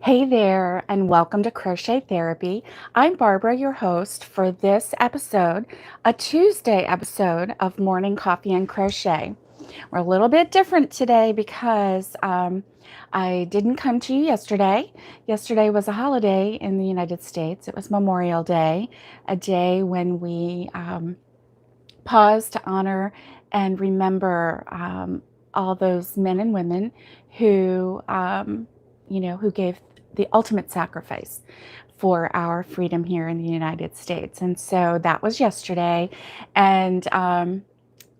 Hey there, and welcome to Crochet Therapy. I'm Barbara, your host for this episode, a Tuesday episode of Morning Coffee and Crochet. We're a little bit different today because I didn't come to you yesterday. Yesterday was a holiday in the United States. It was Memorial Day, a day when we pause to honor and remember all those men and women who, who gave the ultimate sacrifice for our freedom here in the United States. And so that was yesterday. And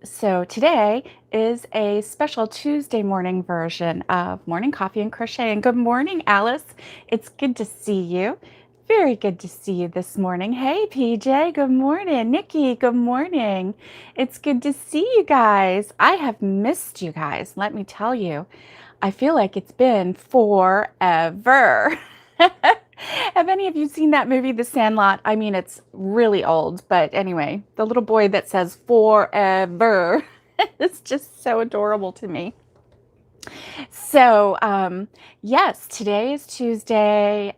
so today is a special Tuesday morning version of Morning Coffee and Crochet. And good morning, Alice. It's good to see you. Very good to see you this morning. Hey, PJ, good morning. Nikki, good morning. It's good to see you guys. I have missed you guys, let me tell you. I feel like it's been forever. Have any of you seen that movie, The Sandlot? I mean, it's really old, but anyway, the little boy that says forever is just so adorable to me. So, yes, today is Tuesday.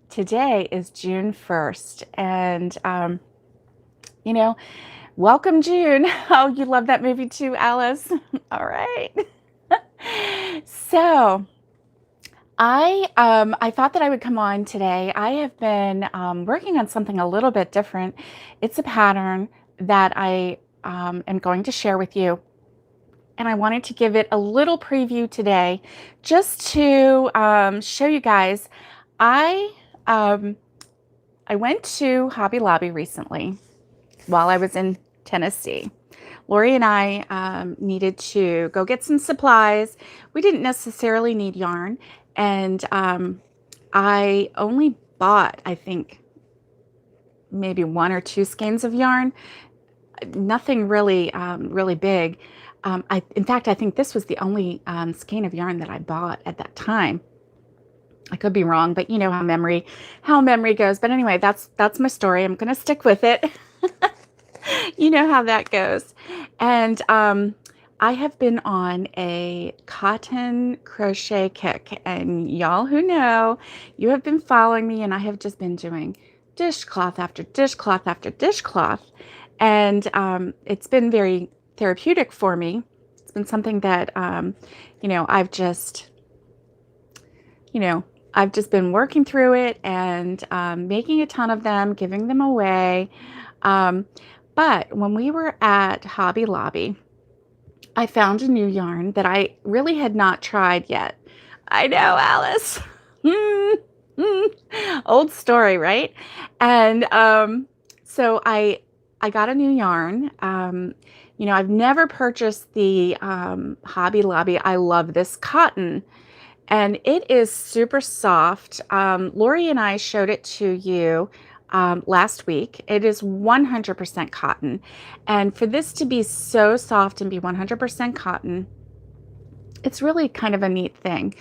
Today is June 1st. And, welcome June. Oh, you love that movie too, Alice? All right. So, I thought that I would come on today. I have been working on something a little bit different. It's a pattern that I am going to share with you. And I wanted to give it a little preview today just to show you guys. I went to Hobby Lobby recently while I was in Tennessee. Lori and I needed to go get some supplies. We didn't necessarily need yarn. And I only bought, I think, maybe 1 or 2 skeins of yarn. Nothing really, really big. In fact, I think this was the only skein of yarn that I bought at that time. I could be wrong, but you know how memory goes. But anyway, that's my story. I'm going to stick with it. You know how that goes. And I have been on a cotton crochet kick, and y'all who know, you have been following me, and I have just been doing dishcloth after dishcloth after dishcloth. And it's been very therapeutic for me. It's been something that, I've just been working through it and making a ton of them, giving them away. But when we were at Hobby Lobby, I found a new yarn that I really had not tried yet. I know, Alice. Old story, right? And so I got a new yarn. I've never purchased the Hobby Lobby I Love This cotton, and it is super soft. Lori and I showed it to you last week. It is 100% cotton. And for this to be so soft and be 100% cotton, it's really kind of a neat thing.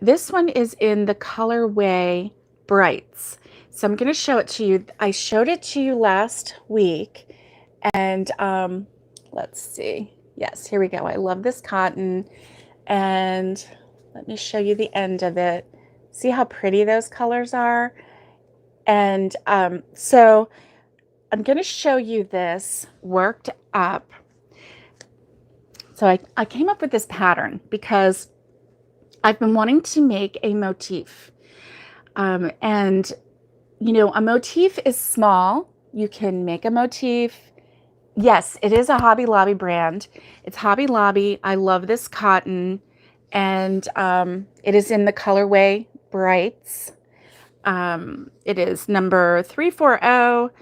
This one is in the colorway Brights. So I'm going to show it to you. I showed it to you last week. And let's see. Yes, here we go. I love this cotton. And let me show you the end of it. See how pretty those colors are? And so I'm going to show you this worked up. So I came up with this pattern because I've been wanting to make a motif. And, a motif is small. You can make a motif. Yes, it is a Hobby Lobby brand. It's Hobby Lobby. I love this cotton. And it is in the colorway Brights. It is number 340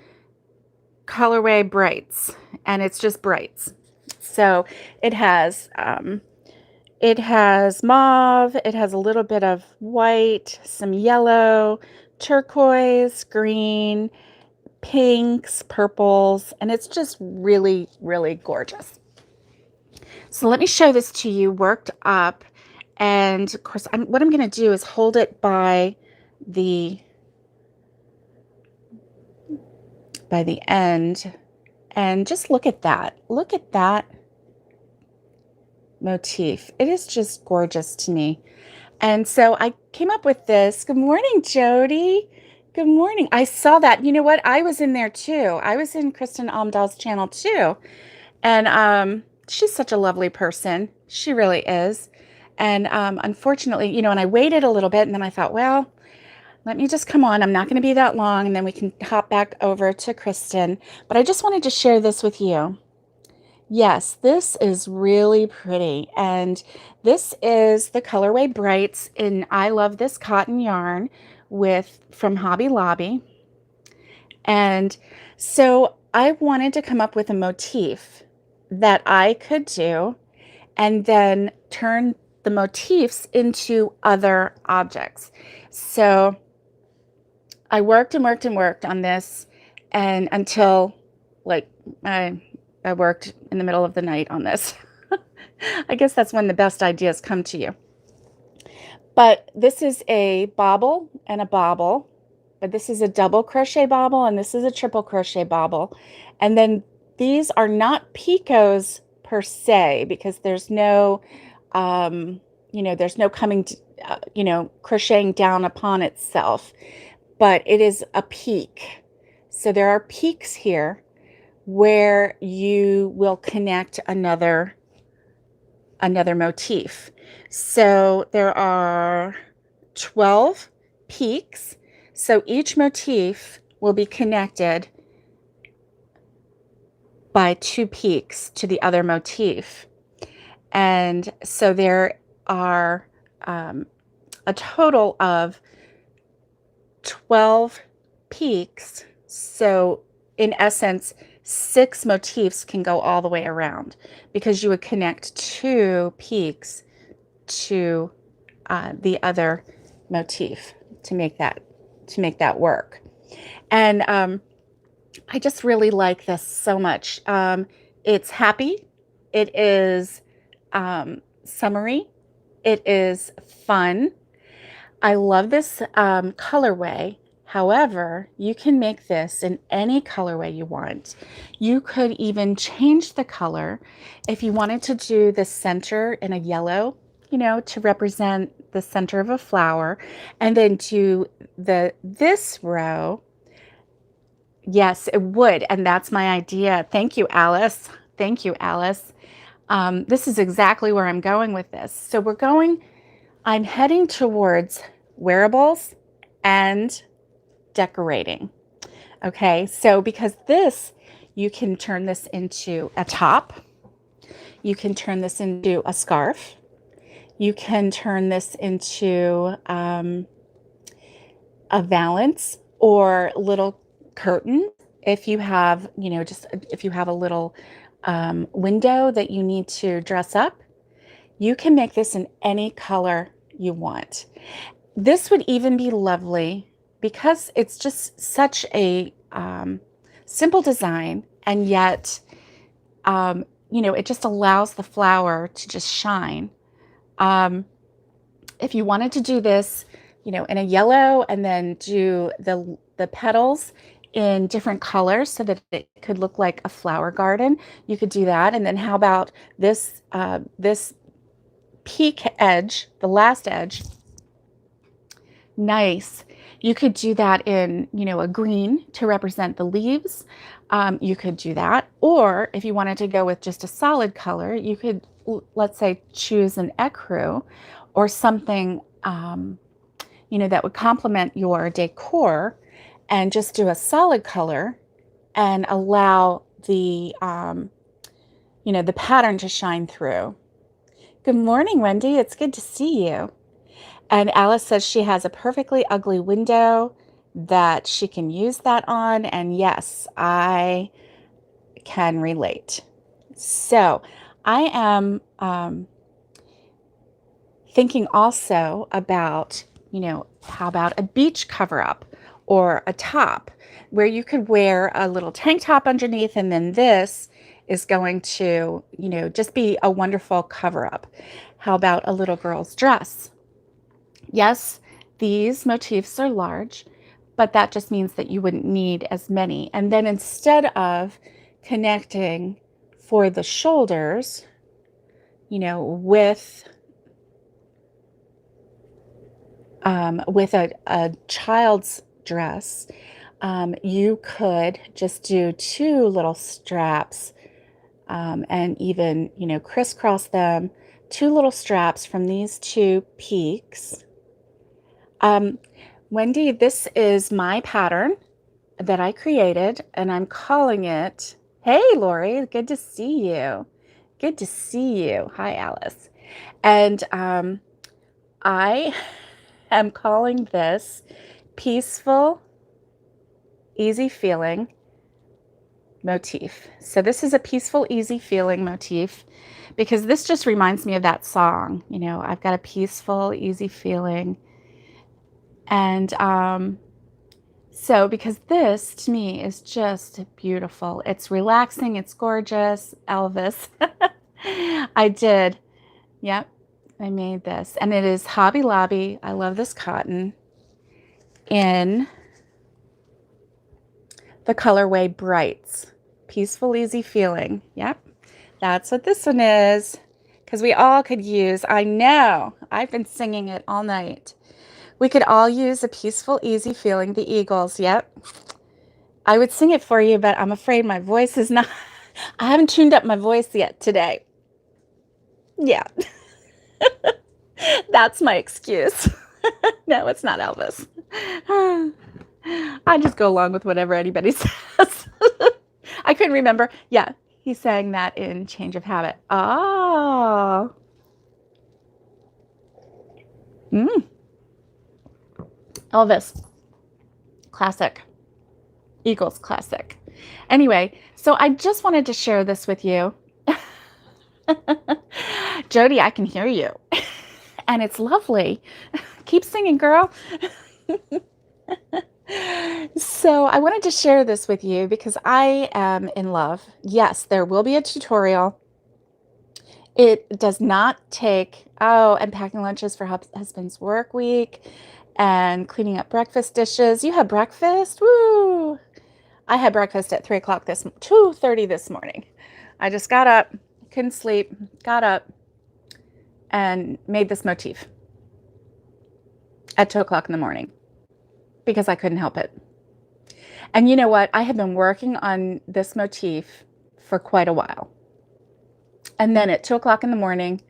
colorway Brights, and it's just Brights. So it has mauve, it has a little bit of white, some yellow, turquoise, green, pinks, purples, and it's just really, really gorgeous. So let me show this to you worked up. And of course, what I'm going to do is hold it by the end, and just look at that. Look at that motif. It is just gorgeous to me. And so I came up with this. Good morning, Jody. Good morning. I saw that. You know what? I was in there too. I was in Kristen Almdahl's channel too. And she's such a lovely person. She really is. And unfortunately, and I waited a little bit and then I thought, well, let me just come on. I'm not going to be that long and then we can hop back over to Kristen. But I just wanted to share this with you. Yes, this is really pretty. And this is the colorway Brights in I Love This Cotton Yarn from Hobby Lobby. And so I wanted to come up with a motif that I could do and then turn the motifs into other objects. So I worked and worked and worked on this and until like I worked in the middle of the night on this. I guess that's when the best ideas come to you. But this is a bobble and a bobble, but this is a double crochet bobble and this is a triple crochet bobble. And then these are not picots per se because there's no, there's no coming, crocheting down upon itself, but it is a peak. So there are peaks here where you will connect another motif. So there are 12 peaks. So each motif will be connected by 2 peaks to the other motif. And so there are a total of 12 peaks. So in essence, 6 motifs can go all the way around because you would connect 2 peaks to the other motif to make that work. And I just really like this so much. It's happy. It is summery. It is fun. I love this colorway. However, you can make this in any colorway you want. You could even change the color if you wanted to do the center in a yellow, to represent the center of a flower, and then do this row. Yes, it would, and that's my idea. Thank you, Alice. Thank you, Alice. This is exactly where I'm going with this. So I'm heading towards wearables and decorating. Okay, so because you can turn this into a top. You can turn this into a scarf. You can turn this into a valance or little curtain. If you have, if you have a little window that you need to dress up, you can make this in any color you want. This would even be lovely because it's just such a simple design, and yet, it just allows the flower to just shine. If you wanted to do this, in a yellow and then do the petals in different colors so that it could look like a flower garden, you could do that. And then how about this peak edge, the last edge? Nice. You could do that in, a green to represent the leaves. You could do that. Or if you wanted to go with just a solid color, you could, let's say, choose an ecru or something, that would complement your decor, and just do a solid color and allow the, the pattern to shine through. Good morning, Wendy. It's good to see you. And Alice says she has a perfectly ugly window that she can use that on. And yes, I can relate. So I am thinking also about, how about a beach cover up or a top where you could wear a little tank top underneath, and then this is going to, just be a wonderful cover up. How about a little girl's dress? Yes, these motifs are large, but that just means that you wouldn't need as many. And then instead of connecting for the shoulders, with with a child's dress, you could just do two little straps, and even, crisscross them, two little straps from these two peaks. Um, Wendy, this is my pattern that I created, and I'm calling it, hey, Lori, good to see you. Good to see you. Hi, Alice. And I am calling this Peaceful, Easy Feeling motif. So this is a peaceful, easy feeling motif because this just reminds me of that song. I've got a peaceful, easy feeling. And so because this to me is just beautiful. It's relaxing. It's gorgeous. Elvis. I did. Yep. I made this. And it is Hobby Lobby. I love this cotton in the colorway Brights. Peaceful, easy feeling. Yep. That's what this one is. Because we all could use, I know, I've been singing it all night. We could all use a peaceful, easy feeling. The Eagles. Yep. I would sing it for you, but I'm afraid my voice is not, I haven't tuned up my voice yet today. Yeah. That's my excuse. No, it's not Elvis. I just go along with whatever anybody says. I couldn't remember. Yeah, he sang that in Change of Habit. Oh. Elvis. Classic. Eagles classic. Anyway, so I just wanted to share this with you. Jody, I can hear you. And it's lovely. Keep singing, girl. So I wanted to share this with you because I am in love. Yes, there will be a tutorial. It does not take, and packing lunches for husband's work week and cleaning up breakfast dishes. You had breakfast? Woo! I had breakfast at 2:30 this morning. I just got up, couldn't sleep, got up, and made this motif at 2:00 in the morning because I couldn't help it. And you know what? I had been working on this motif for quite a while. And then at 2:00 in the morning,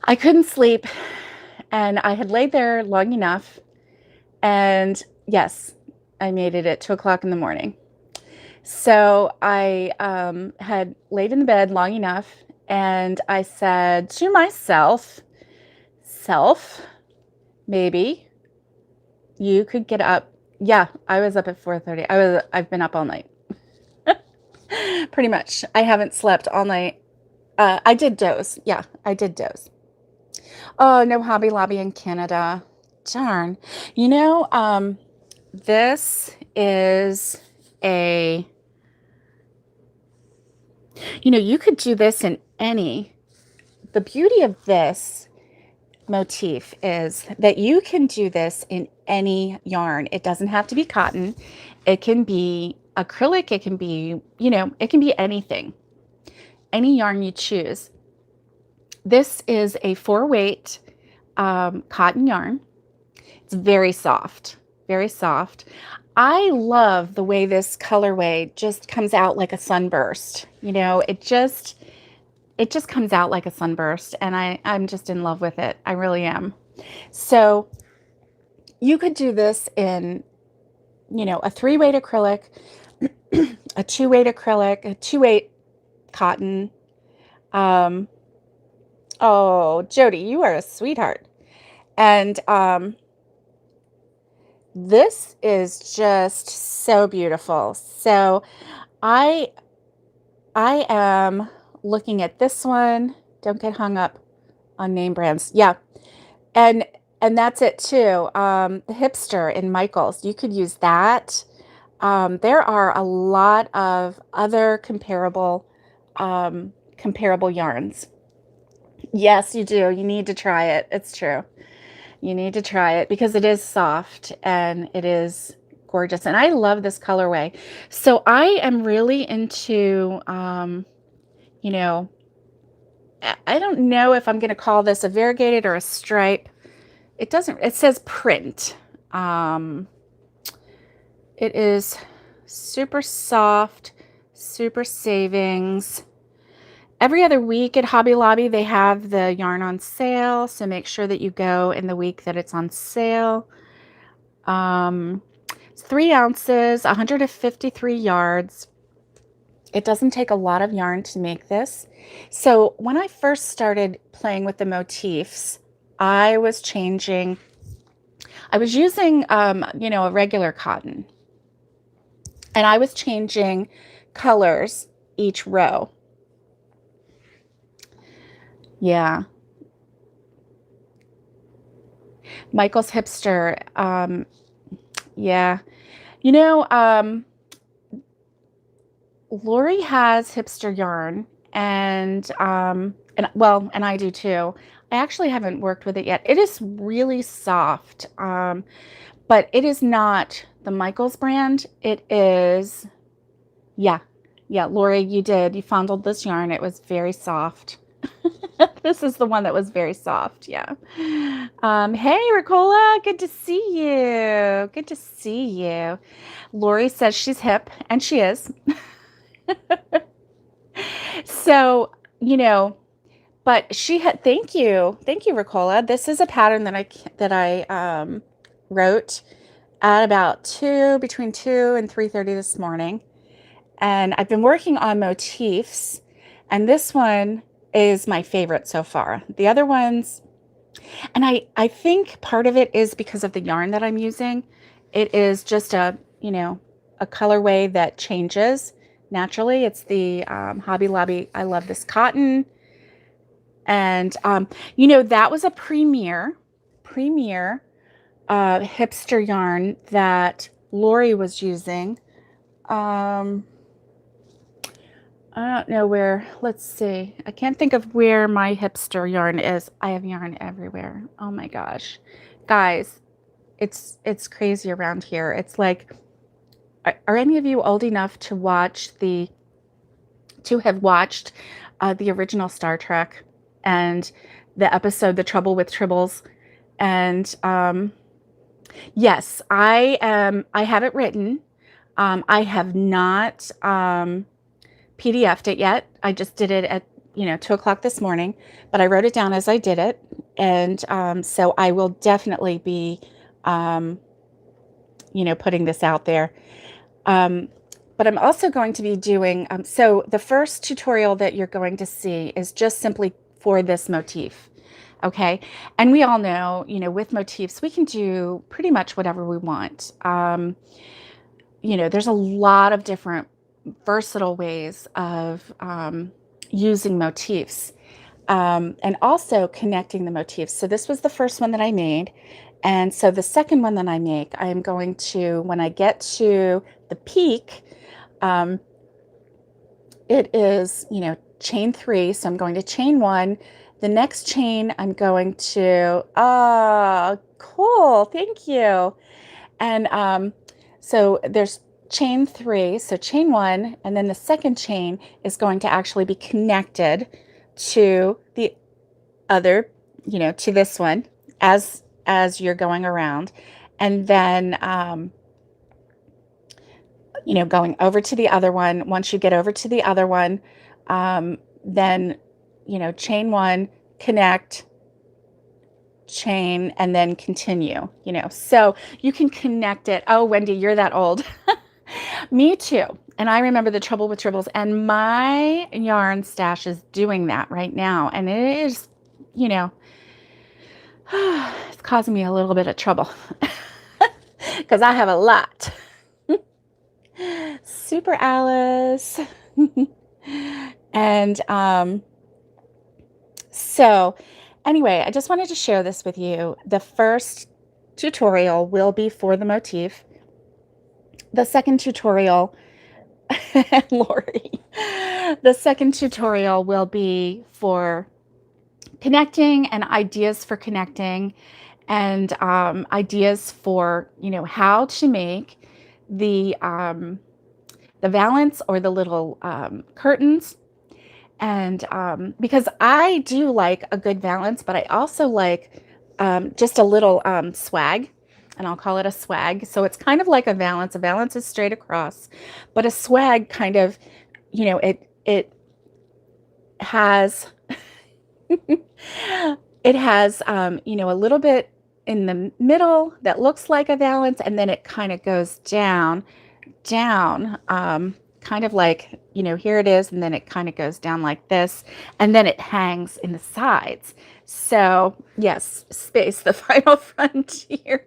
I couldn't sleep and I had laid there long enough. And yes, I made it at 2:00 in the morning. So I had laid in the bed long enough and I said to myself, maybe you could get up. Yeah, I was up at 4:30. I've been up all night. Pretty much. I haven't slept all night. I did doze. Yeah, I did doze. Oh, no Hobby Lobby in Canada. Darn. This is you could do this in the beauty of this motif is that you can do this in any yarn. It doesn't have to be cotton. It can be acrylic. It can be, it can be anything, any yarn you choose. This is a 4-weight cotton yarn. It's very soft, very soft. I love the way this colorway just comes out like a sunburst. It just comes out like a sunburst, and I'm just in love with it. I really am. So you could do this in, a 3-weight acrylic, a 2-weight acrylic, a 2-weight cotton. Oh, Jody, you are a sweetheart. And this is just so beautiful. So I am looking at this one. Don't get hung up on name brands. Yeah. And that's it too. The Hipster in Michaels, you could use that. There are a lot of other comparable yarns. Yes, you do. You need to try it. It's true. You need to try it because it is soft and it is gorgeous. And I love this colorway. So I am really into, I don't know if I'm going to call this a variegated or a stripe. it doesn't, it says print. Um, it is super soft, super savings. Every other week at Hobby Lobby, they have the yarn on sale, so make sure that you go in the week that it's on sale. It's 3 ounces, 153 yards. It doesn't take a lot of yarn to make this. So when I first started playing with the motifs, I was using, a regular cotton, and I was changing colors each row. Yeah. Michael's hipster. Yeah. You know, Lori has hipster yarn, and I do too. I actually haven't worked with it yet. It is really soft, but it is not the Michael's brand. It is, yeah, Lori, you fondled this yarn. It was very soft. This is the one that was very soft. Yeah. Hey, Ricola, good to see you. Good to see you. Lori says she's hip, and she is. So, but she had, thank you, Ricola. This is a pattern that I wrote at about between 2 and 3:30 this morning, and I've been working on motifs, and this one is my favorite so far. The other ones, and I think part of it is because of the yarn that I'm using. It is just a colorway that changes naturally. It's the Hobby Lobby. I love this cotton. And, that was a premier hipster yarn that Lori was using. I don't know where, let's see. I can't think of where my hipster yarn is. I have yarn everywhere. Oh my gosh. Guys, it's crazy around here. It's like, are any of you old enough to have watched the original Star Trek and the episode The Trouble with Tribbles? And yes, I have it written. I have not PDF'd it yet. I just did it at 2:00 this morning, but I wrote it down as I did it, and so I will definitely be putting this out there. But I'm also going to be doing, so the first tutorial that you're going to see is just simply for this motif. Okay. And we all know, with motifs, we can do pretty much whatever we want. There's a lot of different versatile ways of using motifs, and also connecting the motifs. So this was the first one that I made. And so the second one that I make, I am going to, when I get to the peak, it is, chain 3. So I'm going to chain 1. The next chain, I'm going to, cool. Thank you. And so there's chain 3. So chain 1, and then the second chain is going to actually be connected to the other, to this one as you're going around. And then, going over to the other one. Once you get over to the other one, then, chain 1, connect, chain, and then continue, so you can connect it. Oh, Wendy, you're that old. Me too. And I remember The Trouble with Tribbles, and my yarn stash is doing that right now. And it is, it's causing me a little bit of trouble because I have a lot. Super Alice. And so anyway, I just wanted to share this with you. The first tutorial will be for the motif. The second tutorial, Lori, the second tutorial will be for connecting and ideas for connecting, and ideas for, how to make the valance or the little curtains. And because I do like a good valance, but I also like just a little swag, and I'll call it a swag. So it's kind of like a valance. A valance is straight across, but a swag kind of, it has it has a little bit in the middle that looks like a valance, and then it kind of goes down, kind of like, here it is, and then it kind of goes down like this, and then it hangs in the sides. So yes, space, the final frontier.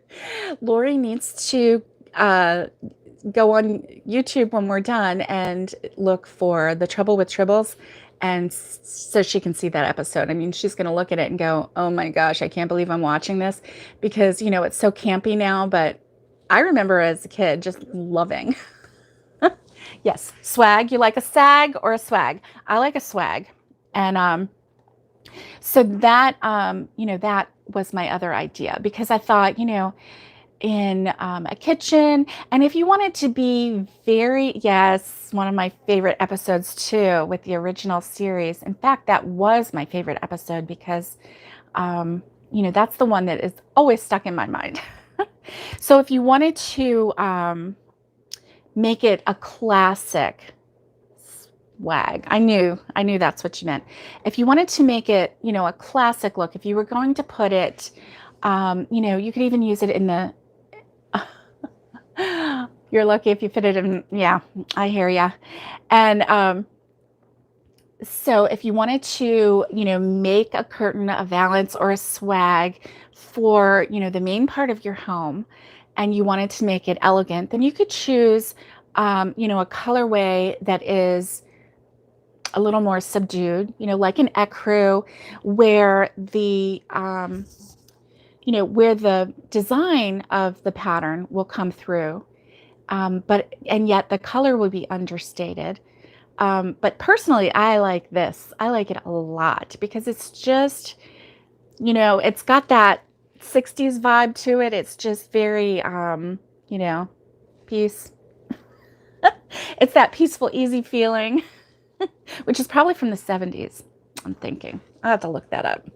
Lori needs to go on YouTube when we're done and look for The Trouble with Tribbles, and so she can see that episode. I mean, she's going to look at it and go, oh my gosh, I can't believe I'm watching this, because, it's so campy now, but I remember as a kid just loving. Yes, swag. You like a sag or a swag? I like a swag. And so that, that was my other idea, because I thought, in a kitchen, and if you wanted to be yes, one of my favorite episodes too, with the original series. In fact, that was my favorite episode, because, that's the one that is always stuck in my mind. So if you wanted to make it a classic swag, I knew that's what you meant. If you wanted to make it, a classic look, if you were going to put it, you could even use it in the, you're lucky if you fit it in. Yeah, I hear ya. And so if you wanted to, make a curtain, a valance, or a swag for, the main part of your home, and you wanted to make it elegant, then you could choose, a colorway that is a little more subdued, like an ecru, where the, where the design of the pattern will come through, and yet the color will be understated. But personally, I like this. I like it a lot, because it's just, it's got that 60s vibe to it. It's just very, peace. It's that peaceful, easy feeling, which is probably from the 70s, I'm thinking. I'll have to look that up.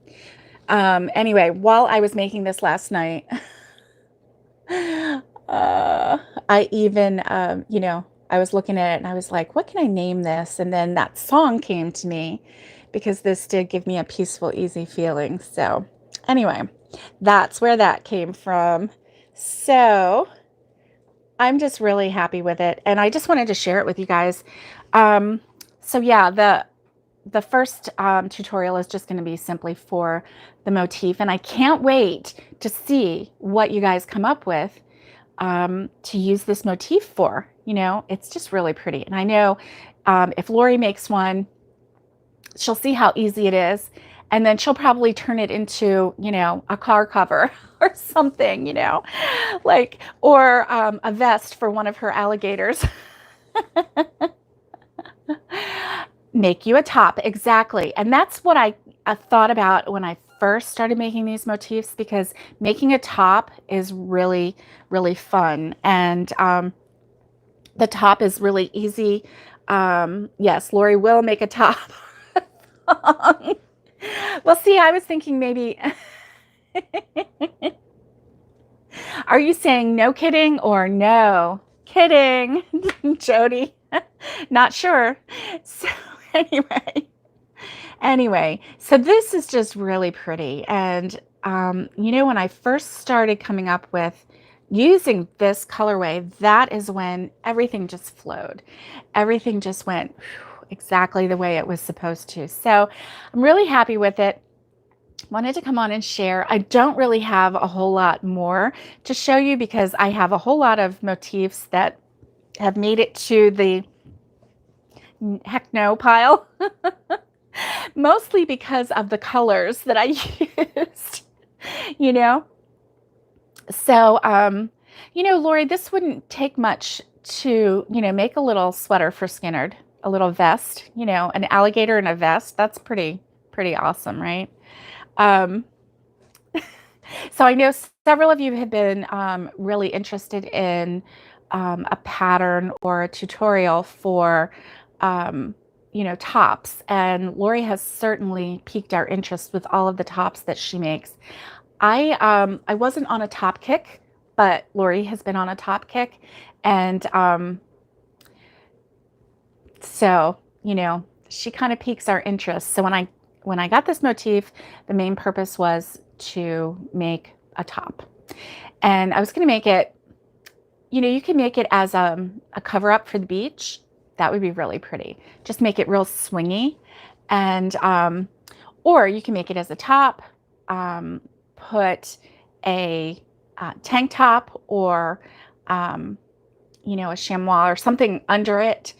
Anyway, while I was making this last night, I even, I was looking at it and I was like, what can I name this? And then that song came to me, because this did give me a peaceful, easy feeling. So anyway, that's where that came from. So I'm just really happy with it, and I just wanted to share it with you guys. So yeah, the first tutorial is just going to be simply for the motif, and I can't wait to see what you guys come up with to use this motif for. It's just really pretty. And I know if Lori makes one, she'll see how easy it is, and then she'll probably turn it into, a car cover or something, like, or a vest for one of her alligators. Make you a top. Exactly. And that's what I thought about when I first started making these motifs, because making a top is really, really fun. And the top is really easy. Yes, Lori will make a top. Well, see, I was thinking maybe, are you saying no kidding or no kidding, Jody? Not sure. So anyway, so this is just really pretty. And, when I first started coming up with using this colorway, that is when everything just flowed. Everything just went exactly the way it was supposed to. So I'm really happy with it. Wanted to come on and share. I don't really have a whole lot more to show you, because I have a whole lot of motifs that have made it to the heck no pile. Mostly because of the colors that I used, So, Lori, this wouldn't take much to, make a little sweater for Skinnerd, a little vest, an alligator in a vest. That's pretty awesome, right? So I know several of you have been really interested in a pattern or a tutorial for, tops. And Lori has certainly piqued our interest with all of the tops that she makes. I wasn't on a top kick, but Lori has been on a top kick, and so she kind of piques our interest. So when I got this motif, the main purpose was to make a top, and I was going to make it. You can make it as a cover up for the beach. That would be really pretty. Just make it real swingy, and or you can make it as a top. Put a tank top or a chamois or something under it.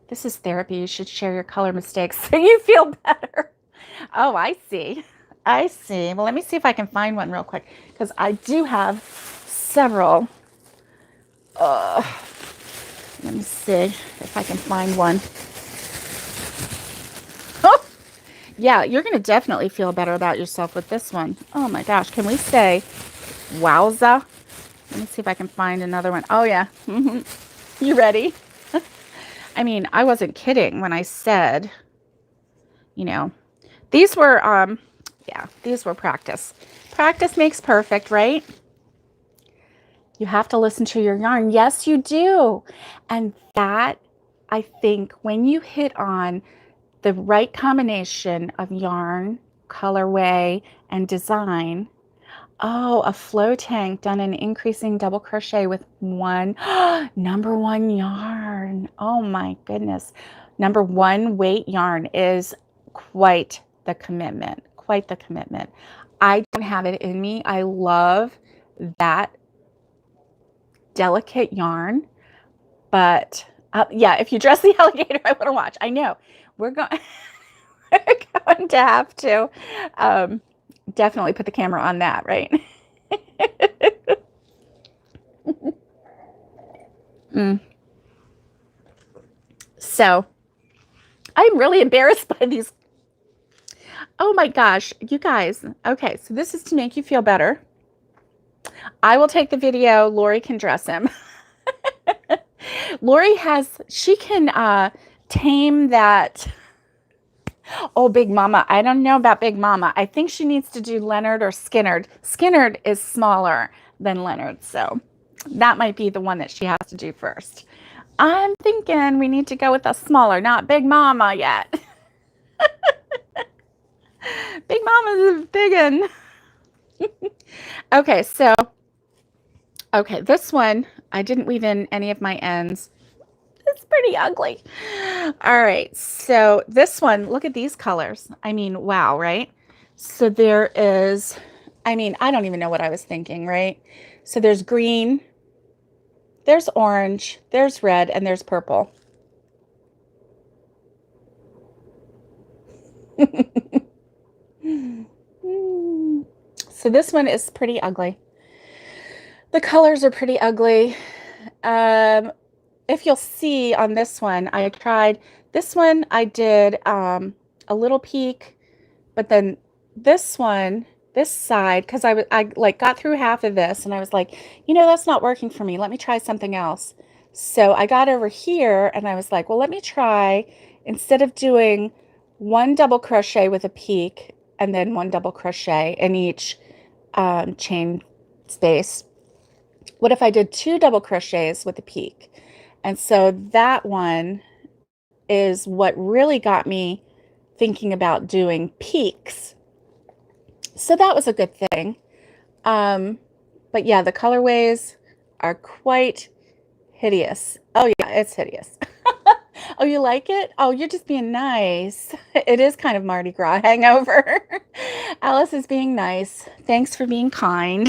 This is therapy. You should share your color mistakes so you feel better. Oh, I see. I see. Well, let me see if I can find one real quick, because I do have several. Let me see if I can find one. Oh, yeah, you're going to definitely feel better about yourself with this one. Oh my gosh. Can we say wowza? Let me see if I can find another one. Oh, yeah. You ready? I mean, I wasn't kidding when I said, these were, these were practice. Practice makes perfect, right? You have to listen to your yarn. Yes, you do. And that, I think, when you hit on the right combination of yarn, colorway, and design. Oh, a flow tank done in increasing double crochet with number one yarn. Oh my goodness. Number one weight yarn is quite the commitment. Quite the commitment. I don't have it in me. I love that delicate yarn, but yeah, if you dress the alligator, I want to watch. I know we're going to have to definitely put the camera on that, right? So I'm really embarrassed by these. Oh my gosh, you guys. Okay, so this is to make you feel better. I will take the video. Lori can dress him. Lori she can tame that. Oh, Big Mama. I don't know about Big Mama. I think she needs to do Leonard or Skinnerd. Skinnerd is smaller than Leonard, so that might be the one that she has to do first. I'm thinking we need to go with a smaller, not Big Mama yet. Big Mama's a big one. Okay, so, this one, I didn't weave in any of my ends. It's pretty ugly. All right, so this one, look at these colors. I mean, wow, right? So there is, I mean, I don't even know what I was thinking, right? So there's green, there's orange, there's red, and there's purple. So this one is pretty ugly. The colors are pretty ugly. If you'll see on this one, I tried this one. I did a little peak, but then this one, this side, because I like got through half of this and I was like, that's not working for me. Let me try something else. So I got over here and I was like, well, let me try, instead of doing one double crochet with a peak and then one double crochet in each chain space, what if I did 2 double crochets with a peak? And so that one is what really got me thinking about doing peaks. So that was a good thing. But yeah, the colorways are quite hideous. Oh yeah, it's hideous. Oh, you like it? Oh, you're just being nice. It is kind of Mardi Gras hangover. Alice is being nice. Thanks for being kind.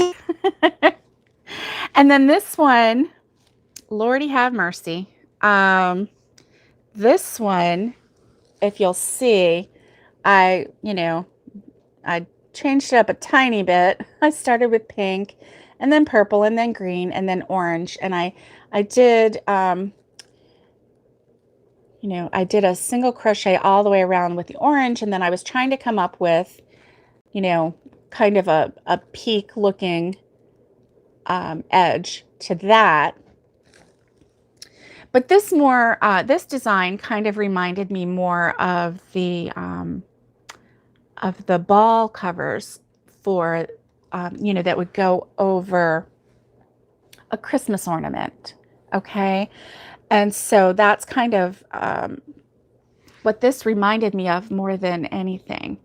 And then this one, Lordy have mercy. This one, if you'll see, I changed it up a tiny bit. I started with pink and then purple and then green and then orange. And I did, I did a single crochet all the way around with the orange. And then I was trying to come up with, kind of a peak looking edge to that. But this design kind of reminded me more of the ball covers for, that would go over a Christmas ornament. Okay. And so that's kind of what this reminded me of more than anything.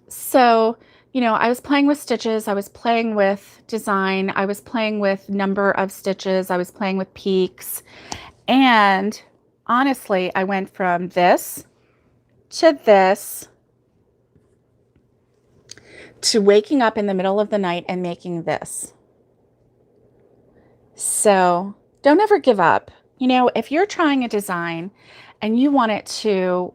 So, I was playing with stitches, I was playing with design, I was playing with number of stitches, I was playing with peaks. And honestly, I went from this to this to waking up in the middle of the night and making this. So don't ever give up. If you're trying a design and you want it to,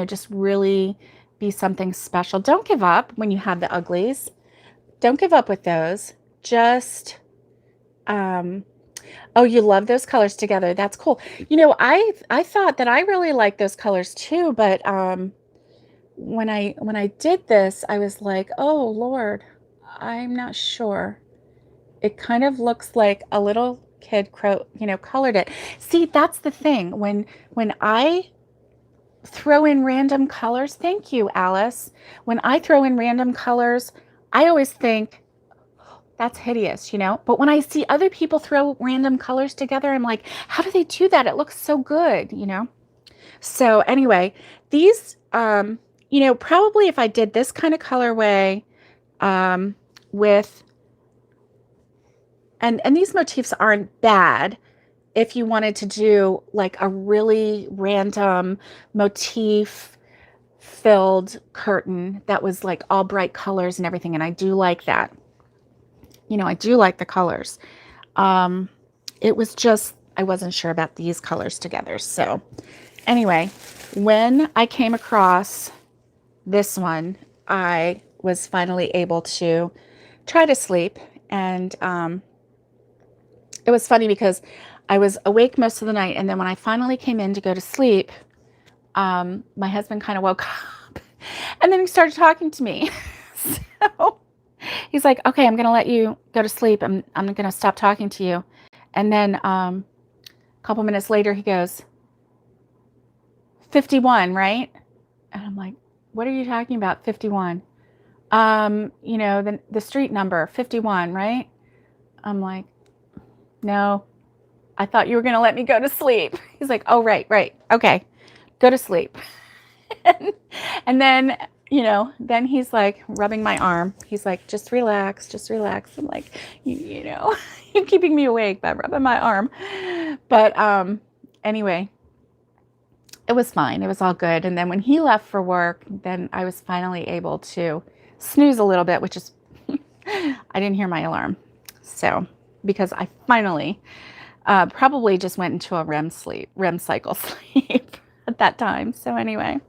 just really be something special, don't give up when you have the uglies. Don't give up with those. Just, oh, you love those colors together. That's cool. I thought that I really liked those colors too, but when I did this, I was like, oh Lord, I'm not sure. It kind of looks like a little kid colored it. See, that's the thing. When I throw in random colors, thank you, Alice. When I throw in random colors, I always think that's hideous, But when I see other people throw random colors together, I'm like, how do they do that? It looks so good, So anyway, these, probably if I did this kind of colorway with, and these motifs aren't bad if you wanted to do like a really random motif filled curtain that was like all bright colors and everything. And I do like that. I do like the colors. It was just, I wasn't sure about these colors together. So anyway, when I came across this one, I was finally able to try to sleep. And it was funny because I was awake most of the night. And then when I finally came in to go to sleep, my husband kind of woke up and then he started talking to me. So he's like, okay, I'm going to let you go to sleep. I'm going to stop talking to you. And then a couple minutes later, he goes, 51, right? And I'm like, what are you talking about? 51. The street number 51, right? I'm like, no, I thought you were going to let me go to sleep. He's like, oh, right. Okay, go to sleep. And then, then he's like rubbing my arm. He's like, just relax. I'm like, you're keeping me awake by rubbing my arm. But anyway, it was fine. It was all good. And then when he left for work, then I was finally able to snooze a little bit, which is, I didn't hear my alarm. So, because I finally probably just went into a REM cycle sleep at that time. So anyway,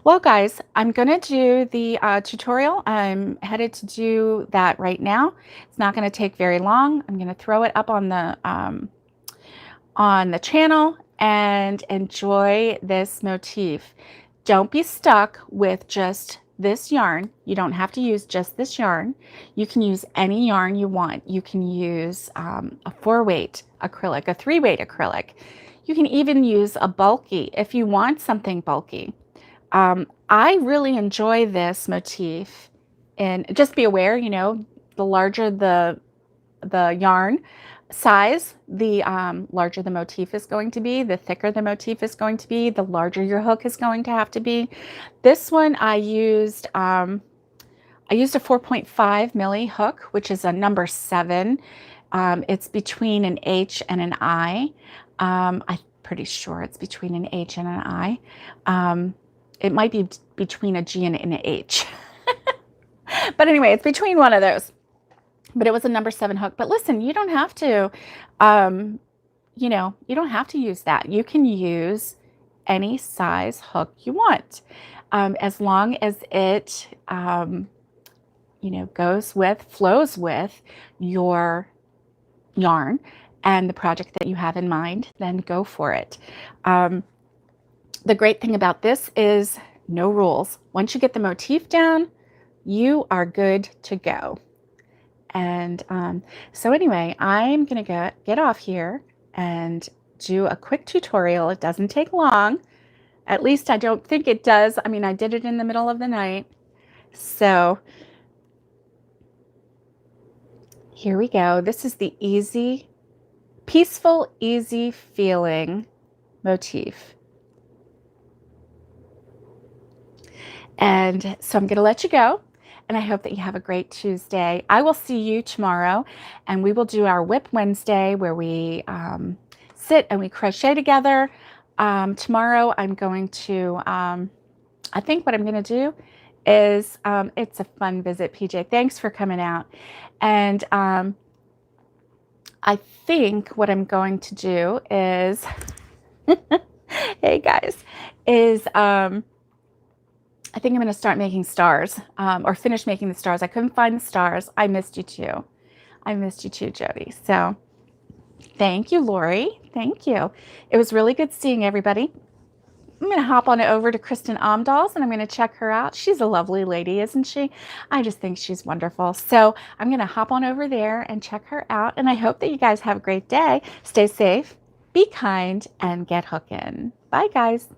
well, guys, I'm going to do the tutorial. I'm headed to do that right now. It's not going to take very long. I'm going to throw it up on the channel and enjoy this motif. Don't be stuck with just this yarn. You don't have to use just this yarn. You can use any yarn you want. You can use a 4-weight acrylic, a 3-weight acrylic. You can even use a bulky if you want something bulky. I really enjoy this motif, and just be aware, the larger the yarn size, the larger the motif is going to be, the thicker the motif is going to be, the larger your hook is going to have to be. This one I used a 4.5 milli hook, which is a number 7. It's between an H and an I. I'm pretty sure it's between an H and an I. It might be between a G and an H. But anyway, it's between one of those. But it was a number 7 hook. But listen, you don't have to, you don't have to use that. You can use any size hook you want, as long as it, flows with your yarn and the project that you have in mind, then go for it. The great thing about this is no rules. Once you get the motif down, you are good to go. And so anyway, I'm going to get off here and do a quick tutorial. It doesn't take long. At least I don't think it does. I mean, I did it in the middle of the night. So here we go. This is the easy, peaceful, easy feeling motif. And so I'm going to let you go. And I hope that you have a great Tuesday. I will see you tomorrow, and we will do our Whip Wednesday where we sit and we crochet together. Tomorrow I'm going to, I think what I'm going to do is, it's a fun visit, PJ. Thanks for coming out. And I think what I'm going to do is, hey guys, is I think I'm going to start making stars, or finish making the stars. I couldn't find the stars. I missed you too. I missed you too, Jody. So thank you, Lori. Thank you. It was really good seeing everybody. I'm going to hop on over to Kristen Amdahl's and I'm going to check her out. She's a lovely lady, isn't she? I just think she's wonderful. So I'm going to hop on over there and check her out. And I hope that you guys have a great day. Stay safe, be kind, and get hooking. Bye, guys.